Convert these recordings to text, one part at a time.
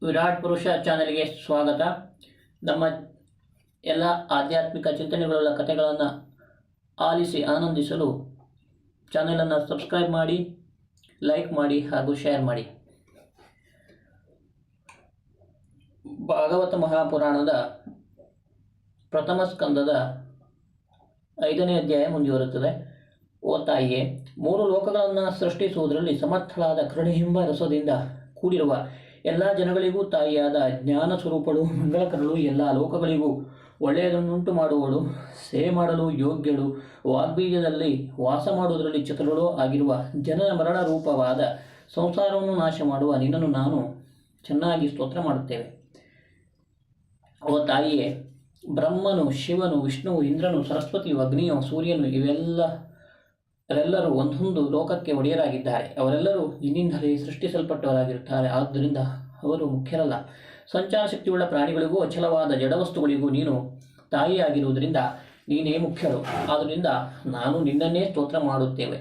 ವಿರಾಟ್ ಪುರುಷ ಚಾನೆಲ್ಗೆ ಸ್ವಾಗತ. ನಮ್ಮ ಎಲ್ಲ ಆಧ್ಯಾತ್ಮಿಕ ಚಿಂತನೆಗಳ ಕಥೆಗಳನ್ನು ಆಲಿಸಿ ಆನಂದಿಸಲು ಚಾನೆಲನ್ನು ಸಬ್ಸ್ಕ್ರೈಬ್ ಮಾಡಿ, ಲೈಕ್ ಮಾಡಿ ಹಾಗೂ ಶೇರ್ ಮಾಡಿ. ಭಾಗವತ ಮಹಾಪುರಾಣದ ಪ್ರಥಮ ಸ್ಕಂದದ 5ನೇ ಅಧ್ಯಾಯ ಮುಂದುವರುತ್ತದೆ. ಓ ತಾಯಿಯೇ, 3 ಲೋಕಗಳನ್ನು ಸೃಷ್ಟಿಸುವುದರಲ್ಲಿ ಸಮರ್ಥಳಾದ ಕರುಣೆಯೆಂಬ ರಸದಿಂದ ಕೂಡಿರುವ ಎಲ್ಲ ಜನಗಳಿಗೂ ತಾಯಿಯಾದ ಜ್ಞಾನ ಸ್ವರೂಪಳು, ಮಂಗಳಕರಳು, ಎಲ್ಲ ಲೋಕಗಳಿಗೂ ಒಳ್ಳೆಯದನ್ನುಂಟು ಮಾಡುವಳು, ಸೇವೆ ಮಾಡಲು ಯೋಗ್ಯಳು, ವಾಗ್ಬೀಜದಲ್ಲಿ ವಾಸ ಮಾಡುವುದರಲ್ಲಿ ಚತುರಳು ಆಗಿರುವ ಜನನ ಮರಣ ರೂಪವಾದ ಸಂಸಾರವನ್ನು ನಾಶ ಮಾಡುವ ನಿನ್ನನ್ನು ನಾನು ಚೆನ್ನಾಗಿ ಸ್ತೋತ್ರ ಮಾಡುತ್ತೇವೆ. ಓ ತಾಯಿಯೇ, ಬ್ರಹ್ಮನು, ಶಿವನು, ವಿಷ್ಣುವು, ಇಂದ್ರನು, ಸರಸ್ವತಿಯು, ಅಗ್ನಿಯು, ಸೂರ್ಯನು ಇವರೆಲ್ಲರೂ ಒಂದೊಂದು ಲೋಕಕ್ಕೆ ಒಡೆಯರಾಗಿದ್ದಾರೆ. ಅವರೆಲ್ಲರೂ ನಿನ್ನಿಂದಲೇ ಸೃಷ್ಟಿಸಲ್ಪಟ್ಟವರಾಗಿರುತ್ತಾರೆ. ಆದ್ದರಿಂದ ಅವರು ಮುಖ್ಯರಲ್ಲ. ಸಂಚಾರ ಶಕ್ತಿಯುಳ್ಳ ಪ್ರಾಣಿಗಳಿಗೂ ಅಚಲವಾದ ಜಡವಸ್ತುಗಳಿಗೂ ನೀನು ತಾಯಿಯಾಗಿರುವುದರಿಂದ ನೀನೇ ಮುಖ್ಯರು. ಆದ್ದರಿಂದ ನಾನು ನಿನ್ನನ್ನೇ ಸ್ತೋತ್ರ ಮಾಡುತ್ತೇವೆ.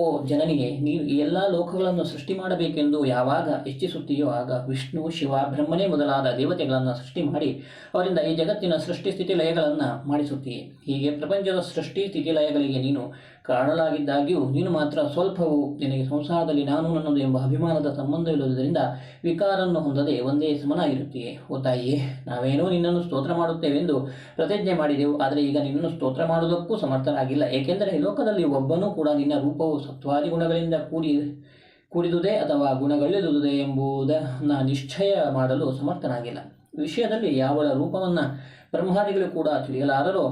ಓ ಜನನಿಗೆ, ನೀನು ಈ ಎಲ್ಲ ಲೋಕಗಳನ್ನು ಸೃಷ್ಟಿ ಮಾಡಬೇಕೆಂದು ಯಾವಾಗ ಇಚ್ಛಿಸುತ್ತೀಯೋ ಆಗ ವಿಷ್ಣು, ಶಿವ, ಬ್ರಹ್ಮನೇ ಮೊದಲಾದ ದೇವತೆಗಳನ್ನು ಸೃಷ್ಟಿ ಮಾಡಿ ಅವರಿಂದ ಈ ಜಗತ್ತಿನ ಸೃಷ್ಟಿ ಸ್ಥಿತಿ ಲಯಗಳನ್ನು ಮಾಡಿಸುತ್ತೀಯೆ. ಹೀಗೆ ಪ್ರಪಂಚದ ಸೃಷ್ಟಿ ಸ್ಥಿತಿ ಲಯಗಳಿಗೆ ನೀನು ಕಾರಣಲಾಗಿದ್ದಾಗ್ಯೂ ನೀನು ಮಾತ್ರ ಸ್ವಲ್ಪವೂ ನಿನಗೆ ಸಂಸಾರದಲ್ಲಿ ನಾನು ನನ್ನದು ಎಂಬ ಅಭಿಮಾನದ ಸಂಬಂಧವಿಲ್ಲುವುದರಿಂದ ವಿಕಾರವನ್ನು ಹೊಂದದೆ ಒಂದೇ ಸಮನಾಗಿರುತ್ತೀಯೆ. ಓ ತಾಯಿಯೇ, ನಾವೇನೋ ನಿನ್ನನ್ನು ಸ್ತೋತ್ರ ಮಾಡುತ್ತೇವೆಂದು ಪ್ರತಿಜ್ಞೆ ಮಾಡಿದೆವು, ಆದರೆ ಈಗ ನಿನ್ನನ್ನು ಸ್ತೋತ್ರ ಮಾಡುವುದಕ್ಕೂ ಸಮರ್ಥರಾಗಿಲ್ಲ. ಏಕೆಂದರೆ ಲೋಕದಲ್ಲಿ ಒಬ್ಬನೂ ಕೂಡ ನಿನ್ನ ರೂಪವು ಸತ್ವಾದಿ ಗುಣಗಳಿಂದ ಕೂಡಿದುದೇ ಅಥವಾ ಗುಣಗಳಿದುದೇ ಎಂಬುದನ್ನು ನಿಶ್ಚಯ ಮಾಡಲು ಸಮರ್ಥನಾಗಿಲ್ಲ. ವಿಷಯದಲ್ಲಿ ಯಾವಳ ರೂಪವನ್ನು ಬ್ರಹ್ಮಾದಿಗಳು ಕೂಡ ತಿಳಿಯಲಾರರೋ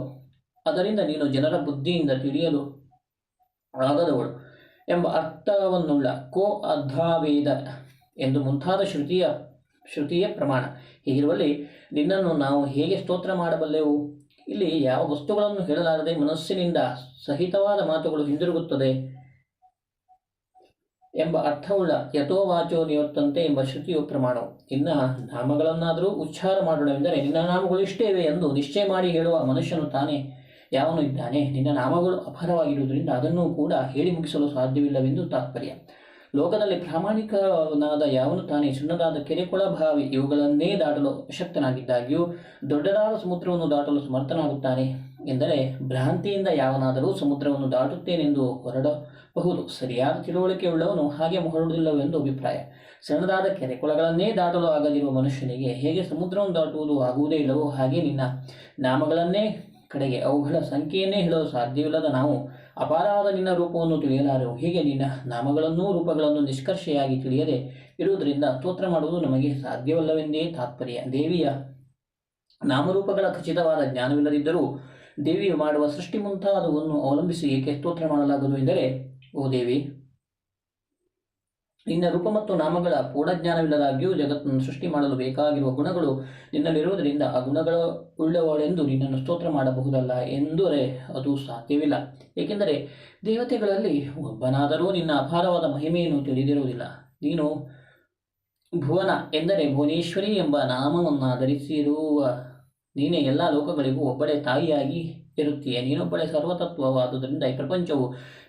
ಅದರಿಂದ ನೀನು ಜನರ ಬುದ್ಧಿಯಿಂದ ತಿಳಿಯಲು ಆಗದವಳು ಎಂಬ ಅರ್ಥವನ್ನುಳ್ಳ ಕೋ ಅಧ್ವಾವೇದ ಎಂದು ಮುಂತಾದ ಶ್ರುತಿಯ ಪ್ರಮಾಣ. ಹೀಗಿರುವಲ್ಲಿ ನಿನ್ನನ್ನು ನಾವು ಹೇಗೆ ಸ್ತೋತ್ರ ಮಾಡಬಲ್ಲೆವು? ಇಲ್ಲಿ ಯಾವ ವಸ್ತುಗಳನ್ನು ಹೇಳಲಾರದೆ ಮನಸ್ಸಿನಿಂದ ಸಹಿತವಾದ ಮಾತುಗಳು ಹಿಂದಿರುಗುತ್ತದೆ ಎಂಬ ಅರ್ಥವುಳ್ಳ ಯಥೋವಾಚೋ ನಿವರ್ತಂತೆ ಎಂಬ ಶ್ರುತಿಯು ಪ್ರಮಾಣವು. ನಿನ್ನ ನಾಮಗಳನ್ನಾದರೂ ಉಚ್ಚಾರ ಮಾಡೋಣವೆಂದರೆ ನಿನ್ನ ನಾಮಗಳು ಇಷ್ಟೇ ಇವೆ ಎಂದು ನಿಶ್ಚಯ ಮಾಡಿ ಹೇಳುವ ಮನುಷ್ಯನು ತಾನೇ ಯಾವನು ಇದ್ದಾನೆ? ನಿನ್ನ ನಾಮಗಳು ಅಪಾರವಾಗಿರುವುದರಿಂದ ಅದನ್ನು ಕೂಡ ಹೇಳಿ ಮುಗಿಸಲು ಸಾಧ್ಯವಿಲ್ಲವೆಂದು ತಾತ್ಪರ್ಯ. ಲೋಕದಲ್ಲಿ ಪ್ರಾಮಾಣಿಕನಾದ ಯಾವನು ತಾನೇ ಸಣ್ಣದಾದ ಕೆರೆ, ಕೊಳ, ಬಾವಿ ಇವುಗಳನ್ನೇ ದಾಟಲು ಅಶಕ್ತನಾಗಿದ್ದಾಗ್ಯೂ ದೊಡ್ಡದಾದ ಸಮುದ್ರವನ್ನು ದಾಟಲು ಸಮರ್ಥನಾಗುತ್ತಾನೆ ಎಂದರೆ ಭ್ರಾಂತಿಯಿಂದ ಯಾವನಾದರೂ ಸಮುದ್ರವನ್ನು ದಾಟುತ್ತೇನೆಂದು ಹೊರಡಬಹುದು. ಸರಿಯಾದ ತಿಳುವಳಿಕೆ ಉಳ್ಳವನು ಹಾಗೆ ಹೊರಡುವುದಿಲ್ಲವೆಂದು ಅಭಿಪ್ರಾಯ. ಸಣ್ಣದಾದ ಕೆರೆ, ಕೊಳಗಳನ್ನೇ ದಾಟಲು ಆಗದಿರುವ ಮನುಷ್ಯನಿಗೆ ಹೇಗೆ ಸಮುದ್ರವನ್ನು ದಾಟುವುದು ಆಗುವುದೇ ಇಲ್ಲವೋ ಹಾಗೆ ನಿನ್ನ ನಾಮಗಳನ್ನೇ ಕಡೆಗೆ ಅವುಗಳ ಸಂಖ್ಯೆಯನ್ನೇ ಹೇಳಲು ಸಾಧ್ಯವಿಲ್ಲದ ನಾವು ಅಪಾರವಾದ ನಿನ್ನ ರೂಪವನ್ನು ತಿಳಿಯಲಾರೆವು. ಹೀಗೆ ನಿನ್ನ ನಾಮಗಳನ್ನೂ ರೂಪಗಳನ್ನು ನಿಷ್ಕರ್ಷೆಯಾಗಿ ತಿಳಿಯದೆ ಇರುವುದರಿಂದ ಸ್ತೋತ್ರ ಮಾಡುವುದು ನಮಗೆ ಸಾಧ್ಯವಲ್ಲವೆಂದೇ ತಾತ್ಪರ್ಯ. ದೇವಿಯ ನಾಮರೂಪಗಳ ಖಚಿತವಾದ ಜ್ಞಾನವಿಲ್ಲದಿದ್ದರೂ ದೇವಿಯು ಮಾಡುವ ಸೃಷ್ಟಿ ಮುಂತಾದವನ್ನು ಅವಲಂಬಿಸಿ ಏಕೆ ಸ್ತೋತ್ರ ಮಾಡಲಾಗದು ಎಂದರೆ, ಓ ದೇವಿ, ನಿನ್ನ ರೂಪ ಮತ್ತು ನಾಮಗಳ ಪೂರ್ಣಜ್ಞಾನವಿಲ್ಲದಾಗ್ಯೂ ಜಗತ್ತನ್ನು ಸೃಷ್ಟಿ ಮಾಡಲು ಬೇಕಾಗಿರುವ ಗುಣಗಳು ನಿನ್ನಲ್ಲಿರುವುದರಿಂದ ಆ ಗುಣಗಳ ಉಳ್ಳವಳೆಂದು ನಿನ್ನನ್ನು ಸ್ತೋತ್ರ ಮಾಡಬಹುದಲ್ಲ ಎಂದರೆ ಅದು ಸಾಧ್ಯವಿಲ್ಲ. ಏಕೆಂದರೆ ದೇವತೆಗಳಲ್ಲಿ ಒಬ್ಬನಾದರೂ ನಿನ್ನ ಅಪಾರವಾದ ಮಹಿಮೆಯನ್ನು ತಿಳಿದಿರುವುದಿಲ್ಲ. ನೀನು ಭುವನ ಎಂದರೆ ಭುವನೇಶ್ವರಿ ಎಂಬ ನಾಮವನ್ನು ಧರಿಸಿರುವ ನೀನೇ ಎಲ್ಲ ಲೋಕಗಳಿಗೂ ಒಬ್ಬಳೇ ತಾಯಿಯಾಗಿ ಇರುತ್ತೀಯ. ನೀನೊಬ್ಬಳೇ ಸರ್ವತತ್ವವಾದುದರಿಂದ ಈ ಪ್ರಪಂಚವು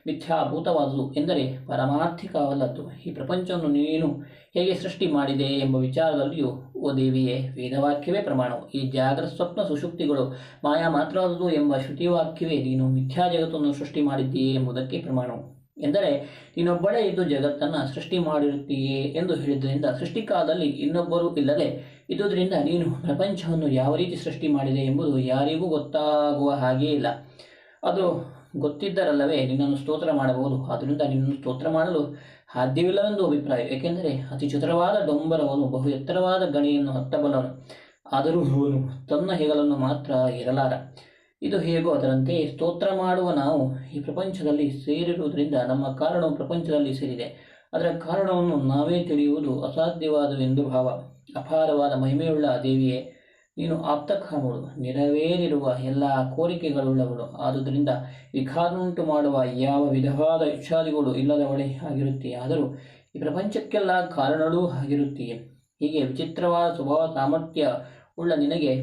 ಮಿಥ್ಯಾಭೂತವಾದುದು ಎಂದರೆ ಪಾರಮಾರ್ಥಿಕವಲ್ಲದ್ದು. ಈ ಪ್ರಪಂಚವನ್ನು ನೀನು ಹೇಗೆ ಸೃಷ್ಟಿ ಮಾಡಿದೆ ಎಂಬ ವಿಚಾರದಲ್ಲಿಯೂ ಓ ದೇವಿಯೇ ವೇದವಾಕ್ಯವೇ ಪ್ರಮಾಣವು. ಈ ಜಾಗ್ರತ ಸ್ವಪ್ನ ಸುಷುಪ್ತಿಗಳು ಮಾಯಾ ಮಾತ್ರವಾದುದು ಎಂಬ ಶ್ರುತಿವಾಕ್ಯವೇ ನೀನು ಮಿಥ್ಯಾ ಜಗತ್ತನ್ನು ಸೃಷ್ಟಿ ಮಾಡಿದ್ದೀಯೇ ಎಂಬುದಕ್ಕೆ ಪ್ರಮಾಣವು. ಎಂದರೆ ನೀನೊಬ್ಬಳೇ ಇದ್ದು ಜಗತ್ತನ್ನು ಸೃಷ್ಟಿ ಮಾಡಿರುತ್ತೀಯೇ ಎಂದು ಹೇಳಿದ್ದರಿಂದ ಸೃಷ್ಟಿಕಾಲದಲ್ಲಿ ಇನ್ನೊಬ್ಬರು ಇಲ್ಲದೆ ಇದ್ದುದರಿಂದ ನೀನು ಪ್ರಪಂಚವನ್ನು ಯಾವ ರೀತಿ ಸೃಷ್ಟಿ ಮಾಡಿದೆ ಎಂಬುದು ಯಾರಿಗೂ ಗೊತ್ತಾಗುವ ಹಾಗೇ ಇಲ್ಲ. ಅದು ಗೊತ್ತಿದ್ದರಲ್ಲವೇ ನಿನ್ನನ್ನು ಸ್ತೋತ್ರ ಮಾಡಬಹುದು. ಆದ್ದರಿಂದ ನಿನ್ನನ್ನು ಸ್ತೋತ್ರ ಮಾಡಲು ಸಾಧ್ಯವಿಲ್ಲವೆಂದು ಅಭಿಪ್ರಾಯ. ಏಕೆಂದರೆ ಅತಿ ಚತುರವಾದ ಡೊಂಬರವನು ಬಹು ಎತ್ತರವಾದ ಗಣಿಯನ್ನು ಹತ್ತಬಲ್ಲನು, ಆದರೂ ಅವನು ತನ್ನ ಹೆಗಲನ್ನು ಮಾತ್ರ ಇರಲಾರ. ಇದು ಹೇಗೋ ಅದರಂತೆ ಸ್ತೋತ್ರ ಮಾಡುವ ನಾವು ಈ ಪ್ರಪಂಚದಲ್ಲಿ ಸೇರಿರುವುದರಿಂದ ನಮ್ಮ ಕಾರಣವು ಪ್ರಪಂಚದಲ್ಲಿ ಸೇರಿದೆ. ಅದರ ಕಾರಣವನ್ನು ನಾವೇ ತಿಳಿಯುವುದು ಅಸಾಧ್ಯವಾದುದೆಂದು ಭಾವ. ಅಪಾರವಾದ ಮಹಿಮೆಯುಳ್ಳ ದೇವಿಯೇ, ನೀನು ಆಪ್ತಕಾಮಳು, ನೆರವೇರಿರುವ ಎಲ್ಲ ಕೋರಿಕೆಗಳುಳ್ಳವಳು. ಆದುದರಿಂದ ವಿಕಾರನುಂಟು ಮಾಡುವ ಯಾವ ವಿಧವಾದ ಇಚ್ಛಾದಿಗಳು ಇಲ್ಲದವಳೇ ಆಗಿರುತ್ತೀಯ. ಆದರೂ ಈ ಪ್ರಪಂಚಕ್ಕೆಲ್ಲ ಕಾರಣಳೂ ಆಗಿರುತ್ತೀಯೆ. ಹೀಗೆ ವಿಚಿತ್ರವಾದ ಸ್ವಭಾವ ಸಾಮರ್ಥ್ಯ ಉಳ್ಳ ನಿನಗೆ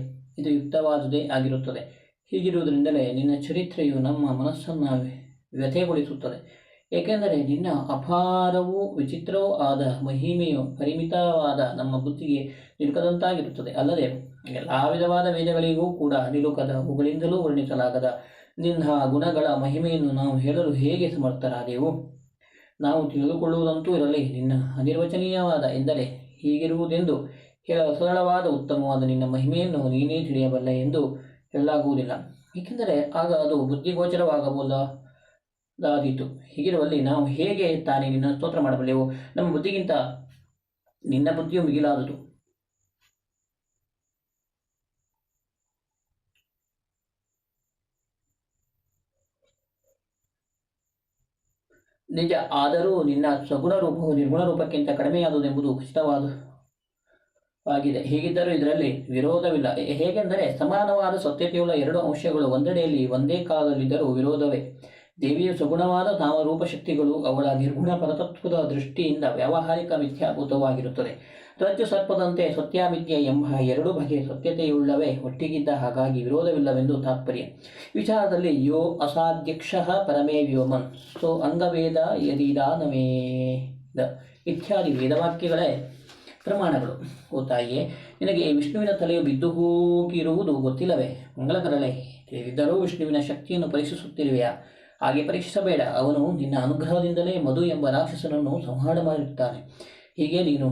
ಇದು ಯುಕ್ತವಾದುದೇ ಆಗಿರುತ್ತದೆ. ಹೀಗಿರುವುದರಿಂದಲೇ ನಿನ್ನ ಚರಿತ್ರೆಯು ನಮ್ಮ ಮನಸ್ಸನ್ನು ವ್ಯಥೆಗೊಳಿಸುತ್ತದೆ. ಏಕೆಂದರೆ ನಿನ್ನ ಅಪಾರವೂ ವಿಚಿತ್ರವೂ ಆದ ಮಹಿಮೆಯು ಪರಿಮಿತವಾದ ನಮ್ಮ ಬುದ್ಧಿಗೆ ನಿಲುಕದಂತಾಗಿರುತ್ತದೆ. ಅಲ್ಲದೆ ಎಲ್ಲ ವಿಧವಾದ ವೇದಗಳಿಗೂ ಕೂಡ ನಿಲುಕದ ಅವುಗಳಿಂದಲೂ ವರ್ಣಿಸಲಾಗದ ನಿನ್ನ ಗುಣಗಳ ಮಹಿಮೆಯನ್ನು ನಾವು ಹೇಳಲು ಹೇಗೆ ಸಮರ್ಥರಾದೆವು? ನಾವು ತಿಳಿದುಕೊಳ್ಳುವುದಂತೂ ಇರಲಿ, ನಿನ್ನ ಅನಿರ್ವಚನೀಯವಾದ ಎಂದರೆ ಹೀಗಿರುವುದೆಂದು ಹೇಳಲು ಸರಳವಾದ ಉತ್ತಮವಾದ ನಿನ್ನ ಮಹಿಮೆಯನ್ನು ನೀನೇ ತಿಳಿಯಬಲ್ಲ ಎಂದು ಹೇಳಲಾಗುವುದಿಲ್ಲ, ಏಕೆಂದರೆ ಆಗ ಅದು ಬುದ್ಧಿಗೋಚರವಾಗಬಹುದಾದೀತು. ಹೀಗಿರುವಲ್ಲಿ ನಾವು ಹೇಗೆ ತಾನೇ ನಿನ್ನ ಸ್ತೋತ್ರ ಮಾಡಬಲ್ಲೆವು? ನಮ್ಮ ಬುದ್ಧಿಗಿಂತ ನಿನ್ನ ಬುದ್ಧಿಯು ಮಿಗಿಲಾದುದು. ನಿಜ, ಆದರೂ ನಿನ್ನ ಸಗುಣ ರೂಪವು ನಿರ್ಗುಣ ರೂಪಕ್ಕಿಂತ ಕಡಿಮೆಯಾದುದೆಂಬುದು ಖಚಿತವಾಗಿದೆ. ಹೀಗಿದ್ದರೂ ಇದರಲ್ಲಿ ವಿರೋಧವಿಲ್ಲ, ಹೇಗೆಂದರೆ ಸಮಾನವಾದ ಸತ್ಯತೆಯುಳ್ಳ ಎರಡು ಅಂಶಗಳು ಒಂದೆಡೆಯಲ್ಲಿ ಒಂದೇ ಕಾಲದಲ್ಲಿದ್ದರೂ ವಿರೋಧವೇ. ದೇವಿಯು ಸಗುಣವಾದ ನಾಮರೂಪ ಶಕ್ತಿಗಳು ಅವಳ ನಿರ್ಗುಣ ಪರತತ್ವದ ದೃಷ್ಟಿಯಿಂದ ವ್ಯಾವಹಾರಿಕ ಮಿಥ್ಯಾಭೂತವಾಗಿರುತ್ತದೆ. ರಜ್ಜು ಸರ್ಪದಂತೆ ಸತ್ಯಾಮಿಥ್ಯ ಎಂಬ ಎರಡು ಬಗೆಯ ಸತ್ಯತೆಯುಳ್ಳವೇ ಒಟ್ಟಿಗಿದ್ದ, ಹಾಗಾಗಿ ವಿರೋಧವಿಲ್ಲವೆಂದು ತಾತ್ಪರ್ಯ. ವಿಚಾರದಲ್ಲಿ ಯೋ ಅಸಾಧ್ಯಕ್ಷ ಪರಮೇ ವ್ಯೋಮನ್ ಸೋ ಅಂಗವೇದ ಯದಿದಾನವೇದ ಇತ್ಯಾದಿ ವೇದವಾಕ್ಯಗಳೇ ಪ್ರಮಾಣಗಳು. ಓ ತಾಯಿಯೇ, ನಿನಗೆ ವಿಷ್ಣುವಿನ ತಲೆಯು ಬಿದ್ದು ಹೋಗಿರುವುದು ಗೊತ್ತಿಲ್ಲವೇ? ಮಂಗಳಕರಳೆ, ತಿಳಿದಿದ್ದರೂ ವಿಷ್ಣುವಿನ ಶಕ್ತಿಯನ್ನು ಪರೀಕ್ಷಿಸುತ್ತಿರುವೆಯಾ? ಹಾಗೆ ಪರೀಕ್ಷಿಸಬೇಡ. ಅವನು ನಿನ್ನ ಅನುಗ್ರಹದಿಂದಲೇ ಮಧು ಎಂಬ ರಾಕ್ಷಸನನ್ನು ಸಂಹಾರ ಮಾಡಿರುತ್ತಾನೆ. ಹೀಗೆ ನೀನು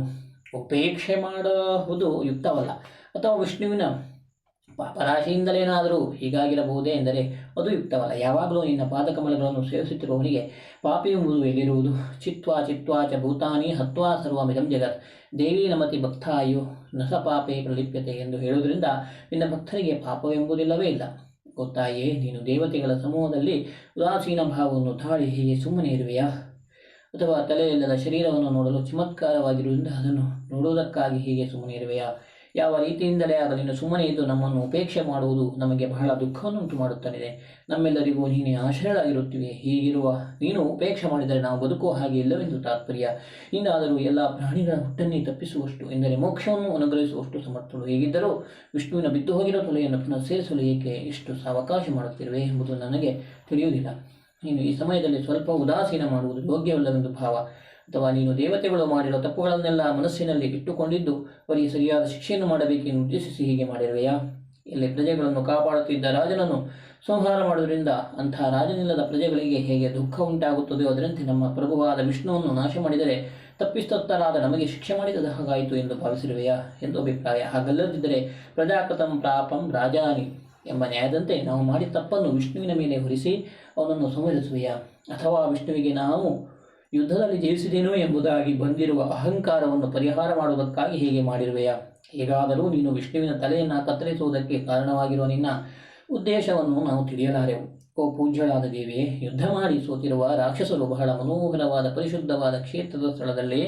ಉಪೇಕ್ಷೆ ಮಾಡುವುದು ಯುಕ್ತವಲ್ಲ. ಅಥವಾ ವಿಷ್ಣುವಿನ ಪಾಪರಾಶಿಯಿಂದಲೇನಾದರೂ ಹೀಗಾಗಿರಬಹುದೇ ಎಂದರೆ ಅದು ಯುಕ್ತವಲ್ಲ. ಯಾವಾಗಲೂ ನಿನ್ನ ಪಾದಕಮಲಗಳನ್ನು ಸೇವಿಸುತ್ತಿರುವವನಿಗೆ ಪಾಪಿ ಎಂಬುದು ಎಲ್ಲಿರುವುದು? ಚಿತ್ವಾ ಚಿತ್ವಾ ಚ ಭೂತಾನಿ ಹತ್ವಾ ಸರ್ವಮಿದಂ ಜಗತ್ ದೇವಿ ನಮತಿ ಭಕ್ತಾಯು ನಸ ಪಾಪೇ ಪ್ರಲಿಪ್ಯತೆ ಎಂದು ಹೇಳುವುದರಿಂದ ನಿನ್ನ ಭಕ್ತರಿಗೆ ಪಾಪವೆಂಬುದಿಲ್ಲವೇ ಇಲ್ಲ. ಗೊತ್ತಾಯೇ, ನೀನು ದೇವತೆಗಳ ಸಮೂಹದಲ್ಲಿ ಉದಾಸೀನ ಭಾವವನ್ನು ತಾಳಿ ಹೀಗೆ ಸುಮ್ಮನೆ ಇರುವೆಯಾ? ಅಥವಾ ತಲೆಯಿಲ್ಲದ ಶರೀರವನ್ನು ನೋಡಲು ಚಮತ್ಕಾರವಾಗಿರುವುದರಿಂದ ಅದನ್ನು ನೋಡುವುದಕ್ಕಾಗಿ ಹೀಗೆ ಸುಮ್ಮನೆ ಇರುವೆಯಾ? ಯಾವ ರೀತಿಯಿಂದಲೇ ಆಗಲಿ ನೀನು ಸುಮ್ಮನೆ ಇದ್ದು ನಮ್ಮನ್ನು ಉಪೇಕ್ಷೆ ಮಾಡುವುದು ನಮಗೆ ಬಹಳ ದುಃಖವನ್ನುಂಟು ಮಾಡುತ್ತದೆ. ನಮ್ಮೆಲ್ಲರಿಗೂ ನೀನೇ ಆಶ್ರಯರಾಗಿರುತ್ತಿವೆ. ಹೀಗಿರುವ ನೀನು ಉಪೇಕ್ಷೆ ಮಾಡಿದರೆ ನಾವು ಬದುಕುವ ಹಾಗೆ ಇಲ್ಲವೆಂದು ತಾತ್ಪರ್ಯ. ಇಂದಾದರೂ ಎಲ್ಲ ಪ್ರಾಣಿಗಳ ಹುಟ್ಟನ್ನೇ ತಪ್ಪಿಸುವಷ್ಟು ಎಂದರೆ ಮೋಕ್ಷವನ್ನು ಅನುಗ್ರಹಿಸುವಷ್ಟು ಸಮರ್ಥಳು. ಹೇಗಿದ್ದರೂ ವಿಷ್ಣುವಿನ ಬಿದ್ದು ಹೋಗಿರೋ ತೊಲೆಯನ್ನು ಪುನಃ ಸೇರಿಸಲು ಏಕೆ ಇಷ್ಟು ಸಾವಕಾಶ ಮಾಡುತ್ತಿರುವೆ ಎಂಬುದು ನನಗೆ ತಿಳಿಯುವುದಿಲ್ಲ. ನೀನು ಈ ಸಮಯದಲ್ಲಿ ಸ್ವಲ್ಪ ಉದಾಸೀನ ಮಾಡುವುದು ಯೋಗ್ಯವಲ್ಲವೆಂದು ಭಾವ. ಅಥವಾ ನೀನು ದೇವತೆಗಳು ಮಾಡಿರೋ ತಪ್ಪುಗಳನ್ನೆಲ್ಲ ಮನಸ್ಸಿನಲ್ಲಿ ಇಟ್ಟುಕೊಂಡಿದ್ದು ಅವರಿಗೆ ಸರಿಯಾದ ಶಿಕ್ಷೆಯನ್ನು ಮಾಡಬೇಕೆಂದು ಉದ್ದೇಶಿಸಿ ಹೀಗೆ ಮಾಡಿರುವೆಯಾ? ಇಲ್ಲಿ ಪ್ರಜೆಗಳನ್ನು ಕಾಪಾಡುತ್ತಿದ್ದ ರಾಜನನ್ನು ಸಂಹಾರ ಮಾಡುವುದರಿಂದ ಅಂತಹ ರಾಜನಿಲ್ಲದ ಪ್ರಜೆಗಳಿಗೆ ಹೇಗೆ ದುಃಖ ಉಂಟಾಗುತ್ತದೆಯೋ ಅದರಂತೆ ನಮ್ಮ ಪ್ರಭುವಾದ ವಿಷ್ಣುವನ್ನು ನಾಶ ಮಾಡಿದರೆ ತಪ್ಪಿಸ್ತರಾದ ನಮಗೆ ಶಿಕ್ಷೆ ಮಾಡಿದ ಹಾಗಾಯಿತು ಎಂದು ಭಾವಿಸಿರುವೆಯಾ ಎಂದು ಅಭಿಪ್ರಾಯ. ಹಾಗಲ್ಲದಿದ್ದರೆ ಪ್ರಜಾಕೃತಂ ಪ್ರಾಪಂ ರಾಜಾನಿ ಎಂಬ ನ್ಯಾಯದಂತೆ ನಾವು ಮಾಡಿದ ತಪ್ಪನ್ನು ವಿಷ್ಣುವಿನ ಮೇಲೆ ಹೊರಿಸಿ ಅವನನ್ನು ಸಂಹರಿಸುವೆಯಾ? ಅಥವಾ ವಿಷ್ಣುವಿಗೆ ನಾವು ಯುದ್ಧದಲ್ಲಿ ಜಯಿಸಿದೇನೋ ಎಂಬುದಾಗಿ ಬಂದಿರುವ ಅಹಂಕಾರವನ್ನು ಪರಿಹಾರ ಮಾಡುವುದಕ್ಕಾಗಿ ಹೀಗೆ ಮಾಡಿರುವೆಯಾ? ಹೇಗಾದರೂ ನೀನು ವಿಷ್ಣುವಿನ ತಲೆಯನ್ನು ಕತ್ತರಿಸುವುದಕ್ಕೆ ಕಾರಣವಾಗಿರುವ ನಿನ್ನ ಉದ್ದೇಶವನ್ನು ನಾವು ತಿಳಿಯಲಾರೆವು. ಓ ಪೂಜ್ಯಳಾದ ದೇವಿಯೇ, ಯುದ್ಧ ಮಾಡಿ ಸೋತಿರುವ ರಾಕ್ಷಸರು ಬಹಳ ಮನೋಹರವಾದ ಪರಿಶುದ್ಧವಾದ ಕ್ಷೇತ್ರದ ಸ್ಥಳದಲ್ಲಿ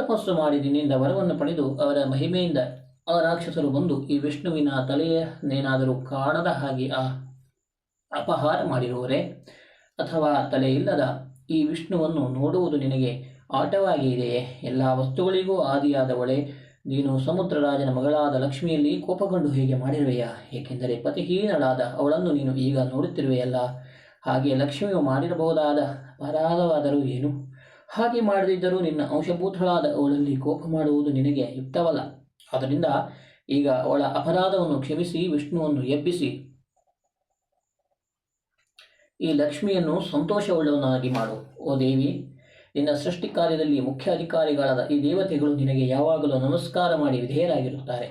ತಪಸ್ಸು ಮಾಡಿ ನಿನ್ನಿಂದ ವರವನ್ನು ಪಡೆದು ಅವರ ಮಹಿಮೆಯಿಂದ ಆ ರಾಕ್ಷಸರು ಬಂದು ಈ ವಿಷ್ಣುವಿನ ತಲೆಯನ್ನೇನಾದರೂ ಕಾಣದ ಹಾಗೆ ಅಪಹಾರ ಮಾಡಿರುವರೆ? ಅಥವಾ ತಲೆ ಇಲ್ಲದ ಈ ವಿಷ್ಣುವನ್ನು ನೋಡುವುದು ನಿನಗೆ ಆಟವಾಗಿ ಇದೆಯೇ? ಎಲ್ಲ ವಸ್ತುಗಳಿಗೂ ಆದಿಯಾದವಳೆ ನೀನು ಸಮುದ್ರರಾಜನ ಮಗಳಾದ ಲಕ್ಷ್ಮಿಯಲ್ಲಿ ಕೋಪಗೊಂಡು ಹೀಗೆ ಮಾಡಿರುವೆಯಾ? ಏಕೆಂದರೆ ಪತಿಹೀನಳಾದ ಅವಳನ್ನು ನೀನು ಈಗ ನೋಡುತ್ತಿರುವೆಯಲ್ಲ. ಹಾಗೆ ಲಕ್ಷ್ಮಿಯು ಮಾಡಿರಬಹುದಾದ ಅಪರಾಧವಾದರೂ ಏನು? ಹಾಗೆ ಮಾಡದಿದ್ದರೂ ನಿನ್ನ ಅಂಶಭೂತಳಾದ ಅವಳಲ್ಲಿ ಕೋಪ ಮಾಡುವುದು ನಿನಗೆ ಯುಕ್ತವಲ್ಲ. ಆದ್ದರಿಂದ ಈಗ ಅವಳ ಅಪರಾಧವನ್ನು ಕ್ಷಮಿಸಿ ವಿಷ್ಣುವನ್ನು ಎಬ್ಬಿಸಿ ಈ ಲಕ್ಷ್ಮಿಯನ್ನು ಸಂತೋಷವುಳ್ಳವನಾಗಿ ಮಾಡು. ಓ ದೇವಿ, ನಿನ್ನ ಸೃಷ್ಟಿ ಕಾರ್ಯದಲ್ಲಿ ಮುಖ್ಯ ಅಧಿಕಾರಿಗಳಾದ ಈ ದೇವತೆಗಳು ನಿನಗೆ ಯಾವಾಗಲೂ ನಮಸ್ಕಾರ ಮಾಡಿ ವಿಧೇಯರಾಗಿರುತ್ತಾರೆ.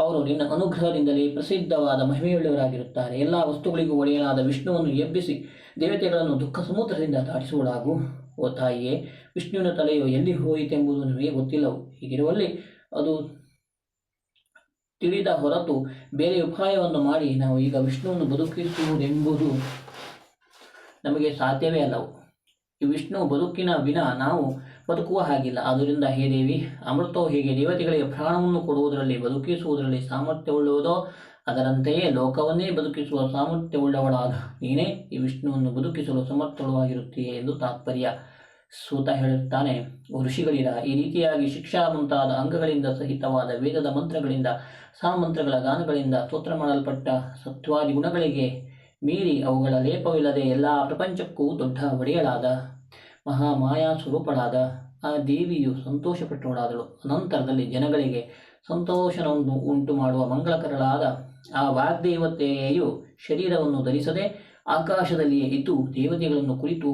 ಅವರು ನಿನ್ನ ಅನುಗ್ರಹದಿಂದಲೇ ಪ್ರಸಿದ್ಧವಾದ ಮಹಿಮೆಯುಳ್ಳವರಾಗಿರುತ್ತಾರೆ. ಎಲ್ಲ ವಸ್ತುಗಳಿಗೂ ಒಡೆಯನಾದ ವಿಷ್ಣುವನ್ನು ಎಬ್ಬಿಸಿ ದೇವತೆಗಳನ್ನು ದುಃಖ ಸಮುದ್ರದಿಂದ ದಾಟಿಸುವುದಾಗು. ಓ ತಾಯಿಯೇ, ವಿಷ್ಣುವಿನ ತಲೆಯು ಎಲ್ಲಿ ಹೋಯಿತೆಂಬುದು ನಿಮಗೆ ಗೊತ್ತಿಲ್ಲವು. ಹೀಗಿರುವಲ್ಲಿ ಅದು ತಿಳಿದ ಹೊರತು ಬೇರೆ ಉಪಾಯವನ್ನು ಮಾಡಿ ನಾವು ಈಗ ವಿಷ್ಣುವನ್ನು ಬದುಕಿಸುವುದೆಂಬುದು ನಮಗೆ ಸಾಧ್ಯವೇ ಅಲ್ಲವು. ಈ ವಿಷ್ಣು ಬದುಕಿನ ವಿನ ನಾವು ಬದುಕುವ ಹಾಗಿಲ್ಲ. ಆದ್ದರಿಂದ ಹೇ ದೇವಿ, ಅಮೃತವು ಹೇಗೆ ದೇವತೆಗಳಿಗೆ ಪ್ರಾಣವನ್ನು ಕೊಡುವುದರಲ್ಲಿ ಬದುಕಿಸುವುದರಲ್ಲಿ ಸಾಮರ್ಥ್ಯವುಳ್ಳುವುದೋ ಅದರಂತೆಯೇ ಲೋಕವನ್ನೇ ಬದುಕಿಸುವ ಸಾಮರ್ಥ್ಯವುಳ್ಳವಳಾದ ನೀನೇ ಈ ವಿಷ್ಣುವನ್ನು ಬದುಕಿಸಲು ಸಮರ್ಥವಾಗಿರುತ್ತೀಯೇ ಎಂದು ತಾತ್ಪರ್ಯ. ಸೂತ ಹೇಳುತ್ತಾನೆ, ಋಷಿಗಳಿರ ಈ ರೀತಿಯಾಗಿ ಶಿಕ್ಷಾ ಮುಂತಾದ ಅಂಗಗಳಿಂದ ಸಹಿತವಾದ ವೇದದ ಮಂತ್ರಗಳಿಂದ ಸಾಮಂತ್ರಗಳ ಗಾನಗಳಿಂದ ಸ್ತೋತ್ರ ಮಾಡಲ್ಪಟ್ಟ ಸತ್ವಾದಿ ಗುಣಗಳಿಗೆ ಮೀರಿ ಅವುಗಳ ಲೇಪವಿಲ್ಲದೆ ಎಲ್ಲ ಪ್ರಪಂಚಕ್ಕೂ ದೊಡ್ಡ ಒಡೆಯಲಾದ ಮಹಾಮಾಯಾ ಸ್ವರೂಪಳಾದ ಆ ದೇವಿಯು ಸಂತೋಷಪಟ್ಟವಳಾದಳು. ಅನಂತರದಲ್ಲಿ ಜನಗಳಿಗೆ ಸಂತೋಷವನ್ನು ಉಂಟು ಮಾಡುವ ಮಂಗಳಕರಳಾದ ಆ ವಾಗ್ದೇವತೆಯು ಶರೀರವನ್ನು ಧರಿಸದೆ ಆಕಾಶದಲ್ಲಿಯೇ ಇದ್ದು ದೇವತೆಗಳನ್ನು ಕುರಿತು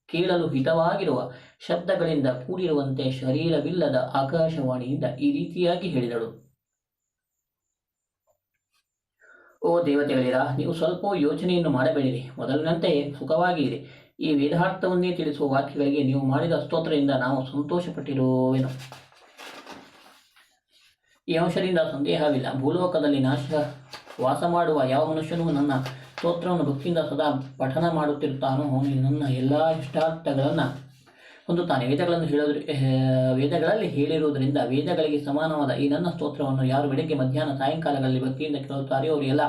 ಕೇಳಲು ಹಿತವಾಗಿರುವ ಶಬ್ದಗಳಿಂದ ಕೂಡಿರುವಂತೆ ಶರೀರವಿಲ್ಲದ ಆಕಾಶವಾಣಿಯಿಂದ ಈ ರೀತಿಯಾಗಿ ಹೇಳಿದಳು. ಓ ದೇವತೆಗಳಿರ, ನೀವು ಸ್ವಲ್ಪ ಯೋಚನೆಯನ್ನು ಮಾಡಬೇಡಿರಿ, ಮೊದಲಿನಂತೆಯೇ ಸುಖವಾಗಿರಿ. ಈ ವೇದಾರ್ಥವನ್ನೇ ತಿಳಿಸುವ ವಾಕ್ಯಗಳಿಗೆ ನೀವು ಮಾಡಿದ ಸ್ತೋತ್ರದಿಂದ ನಾವು ಸಂತೋಷಪಟ್ಟಿರುವೆನು. ಈ ಅಂಶದಿಂದ ಸಂದೇಹವಿಲ್ಲ. ಭೂಲೋಕದಲ್ಲಿ ವಾಸ ಮಾಡುವ ಯಾವ ಮನುಷ್ಯನೂ ನನ್ನ ಸ್ತೋತ್ರವನ್ನು ಭಕ್ತಿಯಿಂದ ಸದಾ ಪಠನ ಮಾಡುತ್ತಿರುತ್ತಾನೋ ಅವನು ನನ್ನ ಎಲ್ಲ ಇಷ್ಟಾರ್ಥಗಳನ್ನು ಹೊಂದುತ್ತಾನೆ. ವೇದಗಳಲ್ಲಿ ಹೇಳಿರುವುದರಿಂದ ವೇದಗಳಿಗೆ ಸಮಾನವಾದ ಈ ನನ್ನ ಸ್ತೋತ್ರವನ್ನು ಯಾರು ಬೆಳಗ್ಗೆ ಮಧ್ಯಾಹ್ನ ಸಾಯಂಕಾಲಗಳಲ್ಲಿ ಭಕ್ತಿಯಿಂದ ಕೇಳುತ್ತಾರೆಯೋ ಅವರು ಎಲ್ಲ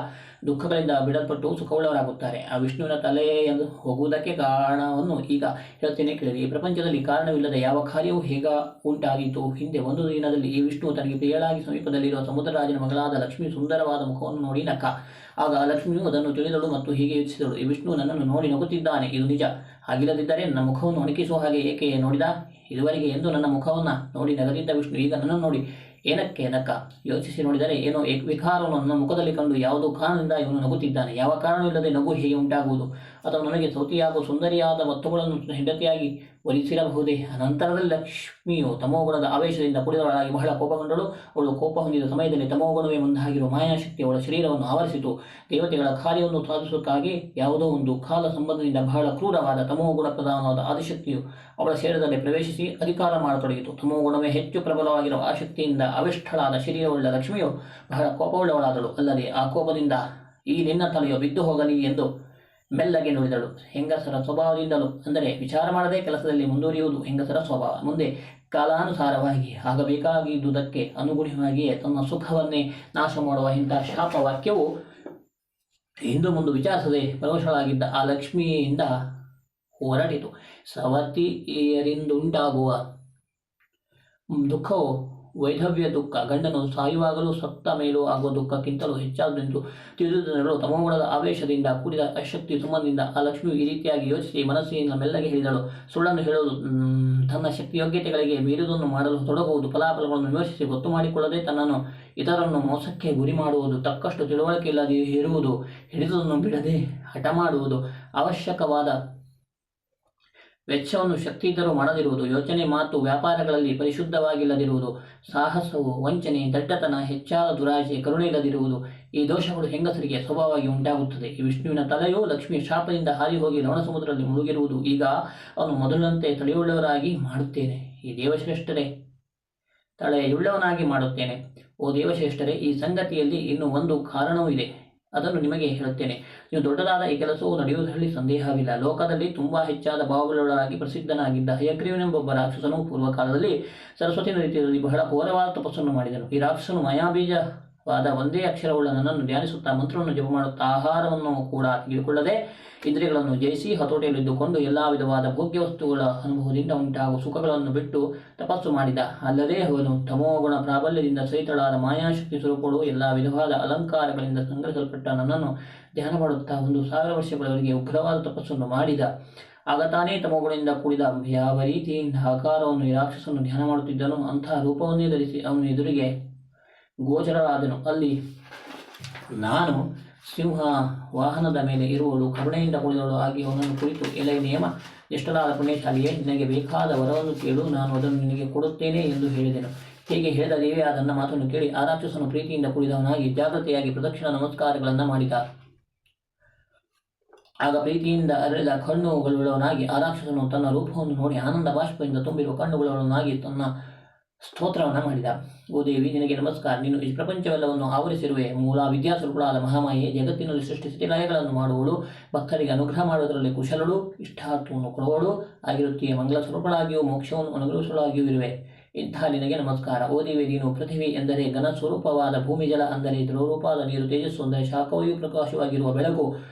ದುಃಖಗಳಿಂದ ಬಿಡಲ್ಪಟ್ಟು ಸುಖವುಳ್ಳವರಾಗುತ್ತಾರೆ. ಆ ವಿಷ್ಣುವಿನ ತಲೆ ಎಂದು ಹೋಗುವುದಕ್ಕೆ ಕಾರಣವನ್ನು ಈಗ ಹೇಳ್ತೇನೆ ಕೇಳಿರಿ. ಈ ಪ್ರಪಂಚದಲ್ಲಿ ಕಾರಣವಿಲ್ಲದ ಯಾವ ಕಾರ್ಯವೂ ಹೇಗ ಉಂಟಾದೀತು. ಹಿಂದೆ ಒಂದು ದಿನದಲ್ಲಿ ಈ ವಿಷ್ಣು ತನಗೆ ಪ್ರಿಯಳಾಗಿ ಸಮೀಪದಲ್ಲಿರುವ ಸಮುದ್ರರಾಜನ ಮಗಳಾದ ಲಕ್ಷ್ಮಿ ಸುಂದರವಾದ ಮುಖವನ್ನು ನೋಡಿ ನಕ್ಕ. ಆಗ ಲಕ್ಷ್ಮಿಯು ಅದನ್ನು ತಿಳಿದಳು ಮತ್ತು ಹೀಗೆ ಯೋಚಿಸಿದಳು, ಈ ವಿಷ್ಣು ನನ್ನನ್ನು ನೋಡಿ ನಗುತ್ತಿದ್ದಾನೆ, ಇದು ನಿಜ. ಹಾಗಿಲ್ಲದಿದ್ದರೆ ನನ್ನ ಮುಖವನ್ನು ಒಣಗಿಸುವ ಹಾಗೆ ಏಕೆ ನೋಡಿದ? ಇದುವರೆಗೆ ಎಂದು ನನ್ನ ಮುಖವನ್ನು ನೋಡಿ ನಗದಿದ್ದ ವಿಷ್ಣು ಈಗ ನನ್ನನ್ನು ನೋಡಿ ಏನಕ್ಕೆ ನಕ್ಕ? ಯೋಚಿಸಿ ನೋಡಿದರೆ ಏನೋ ವಿಕಾರವನ್ನು ನನ್ನ ಮುಖದಲ್ಲಿ ಕಂಡು ಯಾವುದೋ ಕಾರಣದಿಂದ ಇವನು ನಗುತ್ತಿದ್ದಾನೆ. ಯಾವ ಕಾರಣವಿಲ್ಲದೆ ನಗು ಹೇಗೆ ಉಂಟಾಗುವುದು? ಅಥವಾ ನನಗೆ ಸೌತಿಯಾಗುವ ಸುಂದರಿಯಾದ ವಸ್ತುಗಳನ್ನು ಹೆಂಡತಿಯಾಗಿ ಒಲಿಸಿರಬಹುದೇ? ಅನಂತರದಲ್ಲಿ ಲಕ್ಷ್ಮಿಯು ತಮೋಗುಣದ ಆವೇಶದಿಂದ ಕುಡಿದವಳಾಗಿ ಬಹಳ ಕೋಪಗೊಂಡಳು. ಅವಳು ಕೋಪ ಹೊಂದಿದ ಸಮಯದಲ್ಲಿ ತಮೋಗುಣವೇ ಮುಂದಾಗಿರುವ ಮಾಯಾಶಕ್ತಿ ಅವಳ ಶರೀರವನ್ನು ಆವರಿಸಿತು. ದೇವತೆಗಳ ಕಾರ್ಯವನ್ನು ಸಾಧಿಸುವುದಕ್ಕಾಗಿ ಯಾವುದೋ ಒಂದು ಕಾಲ ಸಂಬಂಧದಿಂದ ಬಹಳ ಕ್ರೂರವಾದ ತಮೋಗುಣ ಪ್ರಧಾನವಾದ ಆದಿಶಕ್ತಿಯು ಅವಳ ಶರೀರದಲ್ಲಿ ಪ್ರವೇಶಿಸಿ ಅಧಿಕಾರ ಮಾಡತೊಡಗಿತು. ತಮೋಗುಣವೇ ಹೆಚ್ಚು ಪ್ರಬಲವಾಗಿರುವ ಆ ಶಕ್ತಿಯಿಂದ ಅವಿಷ್ಠಳಾದ ಶರೀರವುಳ್ಳ ಲಕ್ಷ್ಮಿಯು ಬಹಳ ಕೋಪವುಳ್ಳವಳಾದಳು. ಅಲ್ಲದೆ ಆ ಕೋಪದಿಂದ ಈ ನಿನ್ನ ತಲೆಯು ಬಿದ್ದು ಹೋಗಲಿ ಎಂದು ಮೆಲ್ಲಗೆ ನುಡಿದಳು. ಹೆಂಗಸರ ಸ್ವಭಾವದಿಂದಲೂ, ಅಂದರೆ ವಿಚಾರ ಮಾಡದೆ ಕೆಲಸದಲ್ಲಿ ಮುಂದುವರಿಯುವುದು ಹೆಂಗಸರ ಸ್ವಭಾವ. ಮುಂದೆ ಕಾಲಾನುಸಾರವಾಗಿ ಆಗಬೇಕಾಗಿದ್ದುದಕ್ಕೆ ಅನುಗುಣವಾಗಿಯೇ ತನ್ನ ಸುಖವನ್ನೇ ನಾಶ ಮಾಡುವ ಇಂಥ ಶಾಪವಾಕ್ಯವು ಹಿಂದು ಮುಂದೆ ವಿಚಾರಿಸದೆ ಪರವಶಳಾಗಿದ್ದ ಆ ಲಕ್ಷ್ಮಿಯಿಂದ ಹೊರಟಿತು. ಸವತಿಯರಿಂದುಂಟಾಗುವ ದುಃಖವು ವೈಧವ್ಯ ದುಃಖ, ಗಂಡನು ಸಾಯುವಾಗಲೂ ಸತ್ತ ಮೇಲೂ ಆಗುವ ದುಃಖಕ್ಕಿಂತಲೂ ಹೆಚ್ಚಾದೆಂದು ತಿಳಿದುದರಲ್ಲೂ ತಮೋಗುಣದ ಆವೇಶದಿಂದ ಕೂಡಿದ ಅಶಕ್ತಿ ಸಂಬಂಧದಿಂದ ಆ ಲಕ್ಷ್ಮಿಯು ಈ ರೀತಿಯಾಗಿ ಯೋಚಿಸಿ ಮನಸ್ಸಿನಿಂದ ಮೆಲ್ಲಗೆ ಹೇಳಿದಳು. ಸುಳ್ಳನ್ನು ಹೇಳುವುದು, ತನ್ನ ಶಕ್ತಿ ಯೋಗ್ಯತೆಗಳಿಗೆ ಮೀರುವುದನ್ನು ಮಾಡಲು ತೊಡಗುವುದು, ಫಲಾಫಲಗಳನ್ನು ಯೋಚಿಸಿ ಗೊತ್ತು ಮಾಡಿಕೊಳ್ಳದೆ ತನ್ನನ್ನು ಇತರನ್ನು ಮೋಸಕ್ಕೆ ಗುರಿ ಮಾಡುವುದು, ತಕ್ಕಷ್ಟು ತಿಳುವಳಿಕೆ ಇಲ್ಲದೆ ಇರುವುದು, ಹಿಡಿದುದನ್ನು ಬಿಡದೆ ಹಠ ಮಾಡುವುದು, ಅವಶ್ಯಕವಾದ ವೆಚ್ಚವನ್ನು ಶಕ್ತಿ ಇದ್ದರೂ ಮಾಡದಿರುವುದು, ಯೋಚನೆ ಮಾತು ವ್ಯಾಪಾರಗಳಲ್ಲಿ ಪರಿಶುದ್ಧವಾಗಿಲ್ಲದಿರುವುದು, ಸಾಹಸವು ವಂಚನೆ, ದಡ್ಡತನ, ಹೆಚ್ಚಾದ ದುರಾಶೆ, ಕರುಣೆ ಇಲ್ಲದಿರುವುದು, ಈ ದೋಷಗಳು ಹೆಂಗಸರಿಗೆ ಸ್ವಭಾವವಾಗಿ ಉಂಟಾಗುತ್ತದೆ. ಈ ವಿಷ್ಣುವಿನ ತಲೆಯು ಲಕ್ಷ್ಮಿ ಶಾಪದಿಂದ ಹಾರಿ ಹೋಗಿ ಲವಣ ಸಮುದ್ರದಲ್ಲಿ ಮುಳುಗಿರುವುದು. ಈಗ ಅವನು ಮೊದಲಿನಂತೆ ತಲೆಯುಳ್ಳವರಾಗಿ ಮಾಡುತ್ತೇನೆ. ಈ ದೇವಶ್ರೇಷ್ಠರೇ ತಲೆಯುಳ್ಳವನಾಗಿ ಮಾಡುತ್ತೇನೆ. ಓ ದೇವಶ್ರೇಷ್ಠರೇ, ಈ ಸಂಗತಿಯಲ್ಲಿ ಇನ್ನೂ ಒಂದು ಕಾರಣವೂ ಇದೆ, ಅದನ್ನು ನಿಮಗೆ ಹೇಳುತ್ತೇನೆ. ನೀವು ದೊಡ್ಡದಾದ ಈ ಕೆಲಸವು ನಡೆಯುವುದರಲ್ಲಿ ಸಂದೇಹವಿಲ್ಲ. ಲೋಕದಲ್ಲಿ ತುಂಬಾ ಹೆಚ್ಚಾದ ಭಾವಗಳುಳ್ಳಾಗಿ ಪ್ರಸಿದ್ಧನಾಗಿದ್ದ ಹಯಗ್ರೀವನೆಂಬೊಬ್ಬ ರಾಕ್ಷಸನು ಪೂರ್ವಕಾಲದಲ್ಲಿ ಸರಸ್ವತಿ ನದಿ ತೀರದಲ್ಲಿ ಬಹಳ ಘೋರವಾದ ತಪಸ್ಸನ್ನು ಮಾಡಿದನು. ಈ ರಾಕ್ಷಸನು ಮಾಯಾಬೀಜವಾದ ಒಂದೇ ಅಕ್ಷರವುಳ್ಳ ನನ್ನನ್ನು ಧ್ಯಾನಿಸುತ್ತಾ ಮಂತ್ರವನ್ನು ಜಪ ಮಾಡುತ್ತಾ ಆಹಾರವನ್ನು ಕೂಡ ತೆಗೆದುಕೊಳ್ಳದೆ ಇಂದ್ರಿಯಗಳನ್ನು ಜಯಿಸಿ ಹತೋಟಿಯಲ್ಲಿದ್ದುಕೊಂಡು ಎಲ್ಲ ವಿಧವಾದ ಭೋಗ್ಯ ವಸ್ತುಗಳ ಅನುಭವದಿಂದ ಉಂಟಾಗುವ ಸುಖಗಳನ್ನು ಬಿಟ್ಟು ತಪಸ್ಸು ಮಾಡಿದ. ಅಲ್ಲದೆ ಅವನು ತಮೋಗುಣ ಪ್ರಾಬಲ್ಯದಿಂದ ಸಹಿತಳಾದ ಮಾಯಾಶಕ್ತಿ ಸ್ವರೂಪಗಳು ಎಲ್ಲ ವಿಧವಾದ ಅಲಂಕಾರಗಳಿಂದ ಸಂಗ್ರಹಿಸಲ್ಪಟ್ಟ ನನ್ನನ್ನು ಧ್ಯಾನ ಮಾಡುತ್ತಾ 1000 ವರ್ಷಗಳವರೆಗೆ ಉಗ್ರವಾದ ತಪಸ್ಸನ್ನು ಮಾಡಿದ. ಆಗ ತಾನೇ ತಮೋಗುಣದಿಂದ ಕೂಡಿದ ಯಾವ ರೀತಿಯಿಂದ ಆಕಾರವನ್ನು ಈ ರಾಕ್ಷಸನ್ನು ಧ್ಯಾನ ಮಾಡುತ್ತಿದ್ದನು ಅಂತಹ ರೂಪವನ್ನೇ ಧರಿಸಿ ಅವನ ಎದುರಿಗೆ ಗೋಚರರಾದನು. ಅಲ್ಲಿ ನಾನು ಸಿಂಹ ವಾಹನದ ಮೇಲೆ ಇರುವಳು, ಕರುಣೆಯಿಂದ ಕೂಡಿದವಳು ಆಗಿ ಅವನನ್ನು ಕುರಿತು, ಎಲೆ ನಿಯಮ ಎಷ್ಟಲಾದ ಪುಣ್ಯಶಾಲಿಯೇ, ನಿನಗೆ ಬೇಕಾದ ವರವನ್ನು ಕೇಳು, ನಾನು ಅದನ್ನು ನಿನಗೆ ಕೊಡುತ್ತೇನೆ ಎಂದು ಹೇಳಿದೆನು. ಹೀಗೆ ಹೇಳಿದ ದೇವಿಯ ತನ್ನ ಮಾತನ್ನು ಕೇಳಿ ಆ ರಾಕ್ಷಸನು ಪ್ರೀತಿಯಿಂದ ಕೂಡಿದವನಾಗಿ ಜಾಗೃತಿಯಾಗಿ ಪ್ರದಕ್ಷಿಣ ನಮಸ್ಕಾರಗಳನ್ನು ಮಾಡಿದ. ಆಗ ಪ್ರೀತಿಯಿಂದ ಅರೆದ ಕಣ್ಣುಗಳುಳ್ಳವನಾಗಿ ಆ ರಾಕ್ಷಸನು ತನ್ನ ರೂಪವನ್ನು ನೋಡಿ ಆನಂದ ಬಾಷ್ಪದಿಂದ ತುಂಬಿರುವ ಕಣ್ಣುಗಳುಳ್ಳವನಾಗಿ ತನ್ನ ಸ್ತೋತ್ರವನ್ನು ಮಾಡಿದ. ಓ ದೇವಿ, ನಿನಗೆ ನಮಸ್ಕಾರ. ನೀನು ಈ ಪ್ರಪಂಚವೆಲ್ಲವನ್ನು ಆವರಿಸಿರುವೆ. ಮೂಲ ವಿದ್ಯಾಸ್ವರೂಪಳಾದ ಮಹಾಮಾಯೆ, ಜಗತ್ತಿನಲ್ಲಿ ಸೃಷ್ಟಿ ಲಯಗಳನ್ನು ಮಾಡುವಳು, ಭಕ್ತರಿಗೆ ಅನುಗ್ರಹ ಮಾಡುವುದರಲ್ಲಿ ಕುಶಲಳು, ಇಷ್ಟಾರ್ಥವನ್ನು ಕೊಡುವಳು ಆಗಿರುತ್ತೀಯ. ಮಂಗಲ ಸ್ವರೂಪಳಾಗಿಯೂ ಮೋಕ್ಷವನ್ನು ಅನುಗ್ರಹಿಸಲಾಗಿಯೂ ಇರುವೆ. ಇಂಥ ನಿನಗೆ ನಮಸ್ಕಾರ. ಓ ದೇವಿ, ನೀನು ಪೃಥ್ವಿ ಎಂದರೆ ಘನ ಸ್ವರೂಪವಾದ ಭೂಮಿ, ಜಲ ಅಂದರೆ ದ್ರವರೂಪವಾದ ನೀರು, ತೇಜಸ್ಸು ಅಂದರೆ ಶಾಖವಾಯು ಪ್ರಕಾಶವಾಗಿರುವ ಬೆಳಕು,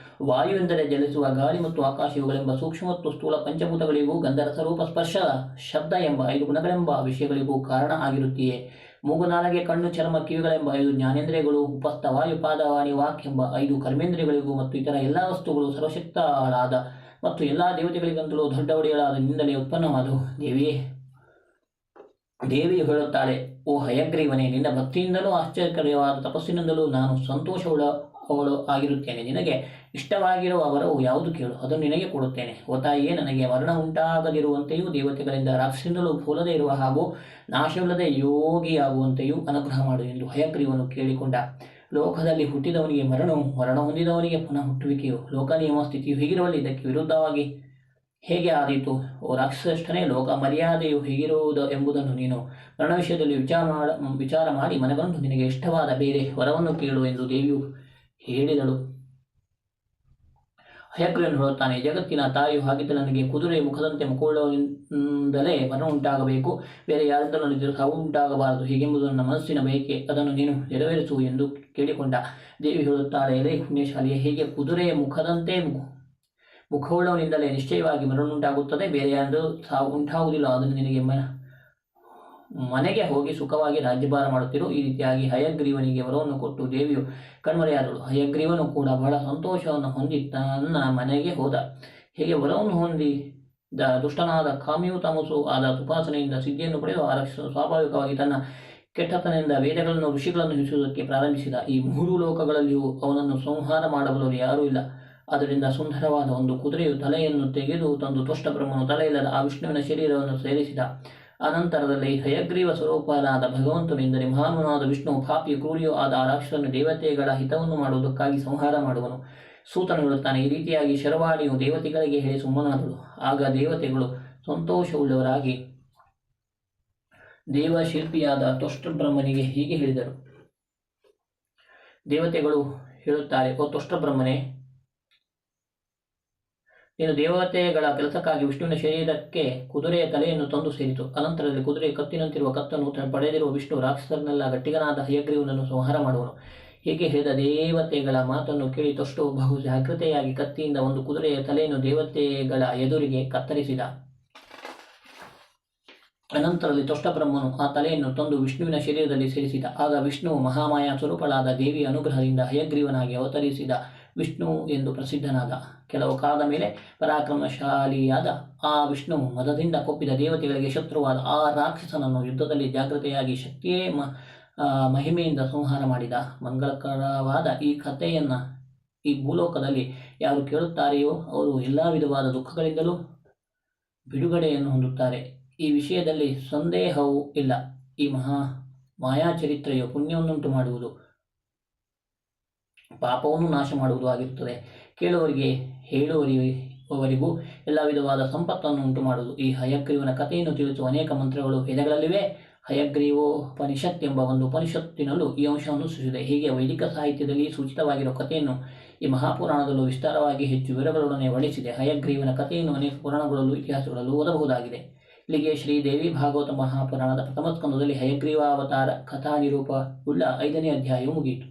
ವಾಯು ಎಂದರೆ ಜಲಿಸುವ ಗಾಳಿ ಮತ್ತು ಆಕಾಶ ಇವುಗಳೆಂಬ ಸೂಕ್ಷ್ಮ ಮತ್ತು ಸ್ಥೂಲ ಪಂಚಭೂತಗಳಿಗೂ, ಗಂಧರಸರೂಪ ಸ್ಪರ್ಶ ಶಬ್ದ ಎಂಬ 5 ಗುಣಗಳೆಂಬ ವಿಷಯಗಳಿಗೂ ಕಾರಣ ಆಗಿರುತ್ತೀಯೇ. ಮೂಗು, ನಾಲಿಗೆ, ಕಣ್ಣು, ಚರ್ಮ, ಕಿವಿಗಳೆಂಬ 5 ಜ್ಞಾನೇಂದ್ರಿಯಗಳು, ಉಪಸ್ಥ ವಾಯು, ಪಾದ, ವಾಣಿ, ವಾಕ್ ಎಂಬ 5 ಕರ್ಮೇಂದ್ರಿಯಗಳಿಗೂ ಮತ್ತು ಇತರ ಎಲ್ಲ ವಸ್ತುಗಳು ಸರ್ವಶಕ್ತಳಾದ ಮತ್ತು ಎಲ್ಲ ದೇವತೆಗಳಿಗಂತಲೂ ದೊಡ್ಡ ಒಡೆಯಳಾದ ನಿಂದಲೇ ಉತ್ಪನ್ನವಾದವು. ದೇವಿಯು ಹೇಳುತ್ತಾಳೆ, ಓ ಹಯಗ್ರೀವನೇ, ನಿನ್ನ ಭಕ್ತಿಯಿಂದಲೂ ಆಶ್ಚರ್ಯಕರವಾದ ತಪಸ್ಸಿನಿಂದಲೂ ನಾನು ಸಂತೋಷವುಳ್ಳವಳು ಆಗಿರುತ್ತೇನೆ. ನಿನಗೆ ಇಷ್ಟವಾಗಿರುವ ವರವು ಯಾವುದು ಕೇಳು, ಅದನ್ನು ನಿನಗೆ ಕೊಡುತ್ತೇನೆ. ಓ ತಾಯಿಯೇ, ನನಗೆ ಮರಣ ಉಂಟಾಗದಿರುವಂತೆಯೂ ದೇವತೆಗಳಿಂದ ರಾಕ್ಷಸರಿಂದಲೂ ಸೋಲದೇ ಇರುವ ಹಾಗೂ ನಾಶವಿಲ್ಲದೆ ಯೋಗಿಯಾಗುವಂತೆಯೂ ಅನುಗ್ರಹ ಮಾಡು ಎಂದು ಹಯಗ್ರೀವನು ಕೇಳಿಕೊಂಡ. ಲೋಕದಲ್ಲಿ ಹುಟ್ಟಿದವನಿಗೆ ಮರಣ ಹೊಂದಿದವನಿಗೆ ಪುನಃ ಹುಟ್ಟುವಿಕೆಯು ಲೋಕ ನಿಯಮ ಸ್ಥಿತಿಯು ಹೀಗಿರುವಲ್ಲಿ ಇದಕ್ಕೆ ವಿರುದ್ಧವಾಗಿ ಹೇಗೆ ಆದೀತು? ಓ ರಾಕ್ಷಸಷ್ಟನೇ, ಲೋಕ ಮರ್ಯಾದೆಯು ಹೇಗಿರುವುದು ಎಂಬುದನ್ನು ನೀನು ಮರಣ ವಿಷಯದಲ್ಲಿ ವಿಚಾರ ಮಾಡಿ ಮನಗಂಡು ನಿನಗೆ ಇಷ್ಟವಾದ ಬೇರೆ ವರವನ್ನು ಕೇಳು ಎಂದು ದೇವಿಯು ಹೇಳಿದಳು. ಹಯಗ್ರೀವನು ಹೇಳುತ್ತಾನೆ, ಜಗತ್ತಿನ ತಾಯಿಯು ಹಾಗಿದ್ದರೆ ನನಗೆ ಕುದುರೆ ಮುಖದಂತೆ ಮುಖವುಳ್ಳವರಿಂದಲೇ ಮರಣ ಉಂಟಾಗಬೇಕು, ಬೇರೆ ಯಾರಿಂದಲೂ ನನಗೆ ಸಾವು ಉಂಟಾಗಬಾರದು. ಹೀಗೆಂಬುದು ನನ್ನ ಮನಸ್ಸಿನ ಬಯಕೆ, ಅದನ್ನು ನೀನು ನೆರವೇರಿಸು ಎಂದು ಕೇಳಿಕೊಂಡ. ದೇವಿ ಹೇಳುತ್ತಾಳೆ, ಎಲೆ ಪುಣ್ಯಶಾಲಿಯೇ, ಹೇಗೆ ಕುದುರೆಯ ಮುಖದಂತೆ ಮುಖವುಳ್ಳವನಿಂದಲೇ ನಿಶ್ಚಯವಾಗಿ ಮರಣ ಉಂಟಾಗುತ್ತದೆ, ಬೇರೆ ಯಾರಿಂದಲೂ ಸಾವು ಉಂಟಾಗುವುದಿಲ್ಲ. ಅದನ್ನು ನಿನಗೆ ಮನೆಗೆ ಹೋಗಿ ಸುಖವಾಗಿ ರಾಜ್ಯಭಾರ ಮಾಡುತ್ತಿರು. ಈ ರೀತಿಯಾಗಿ ಹಯಗ್ರೀವನಿಗೆ ವರವನ್ನು ಕೊಟ್ಟು ದೇವಿಯು ಕಣ್ಮರೆಯಾದಳು. ಹಯಗ್ರೀವನು ಕೂಡ ಬಹಳ ಸಂತೋಷವನ್ನು ಹೊಂದಿ ತನ್ನ ಮನೆಗೆ ಹೋದ. ಹೀಗೆ ವರವನ್ನು ಹೊಂದಿದ ದುಷ್ಟನಾದ ಕಾಮಿಯು ತಮಸು ಆದ ಉಪಾಸನೆಯಿಂದ ಸಿದ್ಧಿಯನ್ನು ಪಡೆದು ಆ ರಾಕ್ಷಸನು ಸ್ವಾಭಾವಿಕವಾಗಿ ತನ್ನ ಕೆಟ್ಟತನದಿಂದ ವೇದಗಳನ್ನು ಋಷಿಗಳನ್ನು ಹಿಂಸಿಸುವುದಕ್ಕೆ ಪ್ರಾರಂಭಿಸಿದ. ಈ 3 ಲೋಕಗಳಲ್ಲಿಯೂ ಅವನನ್ನು ಸಂಹಾರ ಮಾಡಬಲ್ಲವರು ಯಾರೂ ಇಲ್ಲ. ಆದ್ದರಿಂದ ಸುಂದರವಾದ ಒಂದು ಕುದುರೆಯು ತಲೆಯನ್ನು ತೆಗೆದು ತಂದು ತ್ವಷ್ಟ ಬ್ರಹ್ಮನು ತಲೆಯಿಲ್ಲದ ಆ ವಿಷ್ಣುವಿನ ಶರೀರವನ್ನು ಸೇರಿಸಿದ. ಅನಂತರದಲ್ಲಿ ಹಯಗ್ರೀವ ಸ್ವರೂಪನಾದ ಭಗವಂತನು, ಎಂದರೆ ಮಹಾನುನಾದ ವಿಷ್ಣು, ಪಾಪಿಯು ಕ್ರೂರಿಯೂ ಆದ ಆ ರಾಕ್ಷಸನ್ನು ದೇವತೆಗಳ ಹಿತವನ್ನು ಮಾಡುವುದಕ್ಕಾಗಿ ಸಂಹಾರ ಮಾಡುವನು. ಸೂತನು ಹೇಳುತ್ತಾನೆ, ಈ ರೀತಿಯಾಗಿ ಶರವಾಣಿಯು ದೇವತೆಗಳಿಗೆ ಹೇಳಿ ಸುಮ್ಮನಾದಳು. ಆಗ ದೇವತೆಗಳು ಸಂತೋಷವುಳ್ಳವರಾಗಿ ದೇವಶಿಲ್ಪಿಯಾದ ತ್ವಷ್ಟಬ್ರಹ್ಮನಿಗೆ ಹೀಗೆ ಹೇಳಿದರು. ದೇವತೆಗಳು ಹೇಳುತ್ತಾರೆ, ಓ ತ್ವಷ್ಟಬ್ರಹ್ಮನೇ, ನೀನು ದೇವತೆಗಳ ಕೆಲಸಕ್ಕಾಗಿ ವಿಷ್ಣುವಿನ ಶರೀರಕ್ಕೆ ಕುದುರೆಯ ತಲೆಯನ್ನು ತಂದು ಸೇರಿತು. ಅನಂತರದಲ್ಲಿ ಕುದುರೆಯ ಕತ್ತಿನಂತಿರುವ ಕತ್ತನ್ನು ಪಡೆದಿರುವ ವಿಷ್ಣು ರಾಕ್ಷಸರನ್ನೆಲ್ಲ ಗಟ್ಟಿಗನಾದ ಹಯಗ್ರೀವನನ್ನು ಸಂಹಾರ ಮಾಡುವನು. ಹೀಗೆ ಹೇಳಿದ ದೇವತೆಗಳ ಮಾತನ್ನು ಕೇಳಿ ತ್ವಷ್ಟವು ಬಹು ಜಾಗೃತೆಯಾಗಿ ಕತ್ತಿಯಿಂದ ಒಂದು ಕುದುರೆಯ ತಲೆಯನ್ನು ದೇವತೆಗಳ ಎದುರಿಗೆ ಕತ್ತರಿಸಿದ. ಅನಂತರದಲ್ಲಿ ತ್ವಷ್ಟಬ್ರಹ್ಮನು ಆ ತಲೆಯನ್ನು ತಂದು ವಿಷ್ಣುವಿನ ಶರೀರದಲ್ಲಿ ಸೇರಿಸಿದ. ಆಗ ವಿಷ್ಣುವು ಮಹಾಮಾಯಾ ಸ್ವರೂಪಳಾದ ದೇವಿಯ ಅನುಗ್ರಹದಿಂದ ಹಯಗ್ರೀವನಾಗಿ ಅವತರಿಸಿದ ವಿಷ್ಣು ಎಂದು ಪ್ರಸಿದ್ಧನಾದ. ಕೆಲವು ಕಾಲದ ಮೇಲೆ ಪರಾಕ್ರಮಶಾಲಿಯಾದ ಆ ವಿಷ್ಣುವು ಮದದಿಂದ ಕೊಪ್ಪಿದ ದೇವತೆಗಳಿಗೆ ಶತ್ರುವಾದ ಆ ರಾಕ್ಷಸನನ್ನು ಯುದ್ಧದಲ್ಲಿ ಜಾಗೃತೆಯಾಗಿ ಶಕ್ತಿಯೇ ಮಹಿಮೆಯಿಂದ ಸಂಹಾರ ಮಾಡಿದ. ಮಂಗಳಕರವಾದ ಈ ಕಥೆಯನ್ನು ಈ ಭೂಲೋಕದಲ್ಲಿ ಯಾರು ಕೇಳುತ್ತಾರೆಯೋ ಅವರು ಎಲ್ಲ ವಿಧವಾದ ದುಃಖಗಳಿಂದಲೂ ಬಿಡುಗಡೆಯನ್ನು ಹೊಂದುತ್ತಾರೆ. ಈ ವಿಷಯದಲ್ಲಿ ಸಂದೇಹವೂ ಇಲ್ಲ. ಈ ಮಾಯಾಚರಿತ್ರೆಯು ಪುಣ್ಯವನ್ನುಂಟು ಮಾಡುವುದು, ಪಾಪವನ್ನು ನಾಶ ಮಾಡುವುದು ಆಗಿರುತ್ತದೆ. ಕೇಳುವವರಿಗೆ ಹೇಳುವವರಿಗೂ ಎಲ್ಲ ವಿಧವಾದ ಸಂಪತ್ತನ್ನು ಉಂಟು ಮಾಡುವುದು. ಈ ಹಯಗ್ರೀವನ ಕಥೆಯನ್ನು ತಿಳಿಸುವ ಅನೇಕ ಮಂತ್ರಗಳು ವೇದಗಳಲ್ಲಿವೆ. ಹಯಗ್ರೀವೋಪನಿಷತ್ ಎಂಬ ಒಂದು ಉಪನಿಷತ್ತಿನಲ್ಲೂ ಈ ಅಂಶವನ್ನು ಸೂಚಿಸಿದೆ. ಹೀಗೆ ವೈದಿಕ ಸಾಹಿತ್ಯದಲ್ಲಿ ಸೂಚಿತವಾಗಿರುವ ಕಥೆಯನ್ನು ಈ ಮಹಾಪುರಾಣದಲ್ಲೂ ವಿಸ್ತಾರವಾಗಿ ಹೆಚ್ಚು ವಿವರಗಳೊಡನೆ ವರ್ಣಿಸಿದೆ. ಹಯಗ್ರೀವನ ಕಥೆಯನ್ನು ಅನೇಕ ಪುರಾಣಗಳಲ್ಲೂ ಇತಿಹಾಸಗಳಲ್ಲೂ ಓದಬಹುದಾಗಿದೆ. ಇಲ್ಲಿಗೆ ಶ್ರೀ ದೇವಿ ಭಾಗವತ ಮಹಾಪುರಾಣದ ಪ್ರಥಮ ಸ್ಕಂದದಲ್ಲಿ ಹಯಗ್ರೀವಾವತಾರ ಕಥಾ ನಿರೂಪವುಳ್ಳ 5ನೇ ಅಧ್ಯಾಯವು ಮುಗಿಯಿತು.